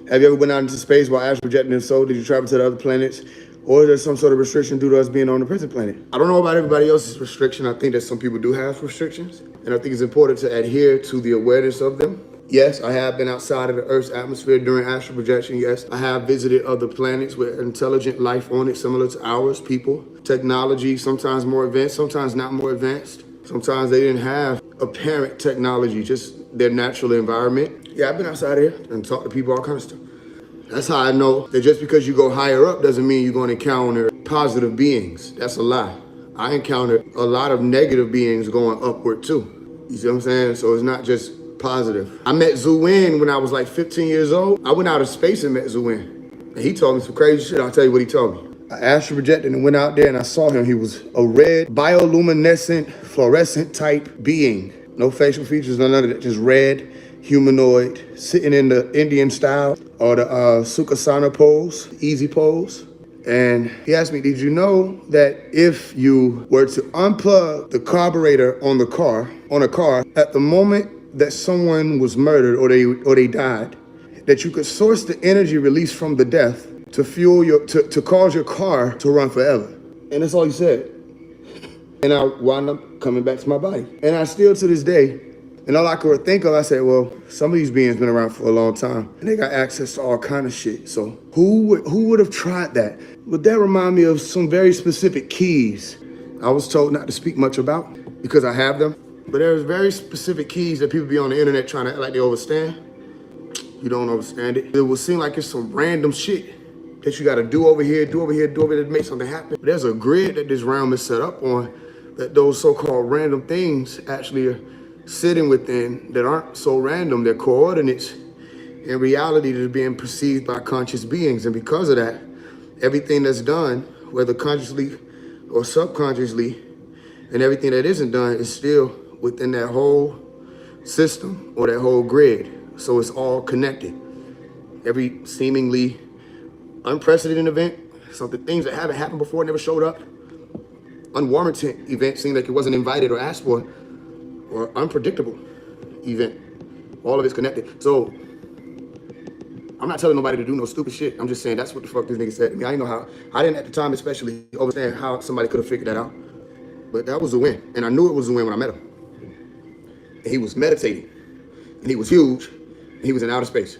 Have you ever been out into space while astral projecting your soul? Did you travel to the other planets? Or is there some sort of restriction due to us being on the present planet? I don't know about everybody else's restriction. I think that some people do have restrictions. And I think it's important to adhere to the awareness of them. Yes, I have been outside of the Earth's atmosphere during astral projection. Yes, I have visited other planets with intelligent life on it, similar to ours, people. Technology, sometimes more advanced, sometimes not more advanced. Sometimes they didn't have apparent technology, just their natural environment. Yeah, I've been outside here and talked to people, all kinds of stuff. That's how I know that just because you go higher up doesn't mean you're going to encounter positive beings. That's a lie. I encountered a lot of negative beings going upward too. You see what I'm saying? So it's not just positive. I met Zuin when I was like 15 years old. I went out of space and met Zuin. And he told me some crazy shit. I'll tell you what he told me. I astral projected and went out there and I saw him. He was a red, bioluminescent, fluorescent type being. No facial features, none of that, just red, humanoid, sitting in the Indian style or the Sukhasana pose, easy pose. And he asked me, did you know that if you were to unplug the carburetor on a car, at the moment that someone was murdered or they died, that you could source the energy released from the death to fuel to cause your car to run forever. And that's all he said. And I wound up coming back to my body. And I still to this day, and all I could think of, I said, well, some of these beings been around for a long time and they got access to all kind of shit. So who would have tried that? Would that remind me of some very specific keys I was told not to speak much about because I have them. But there's very specific keys that people be on the internet trying to act like they understand. You don't understand it. It will seem like it's some random shit that you got to do over here, do over here, do over there to make something happen. But there's a grid that this realm is set up on that those so-called random things actually are sitting within that aren't so random. They're coordinates in reality that are being perceived by conscious beings. And because of that, everything that's done, whether consciously or subconsciously, and everything that isn't done is still within that whole system or that whole grid. So it's all connected. Every seemingly unprecedented event, things that haven't happened before, never showed up, unwarranted event, seemed like it wasn't invited or asked for, or unpredictable event. All of it's connected. So I'm not telling nobody to do no stupid shit. I'm just saying that's what the fuck this nigga said to me. I didn't know how, I didn't at the time especially understand how somebody could have figured that out. But that was a win. And I knew it was a win when I met him. And he was meditating. And he was huge. And he was in outer space.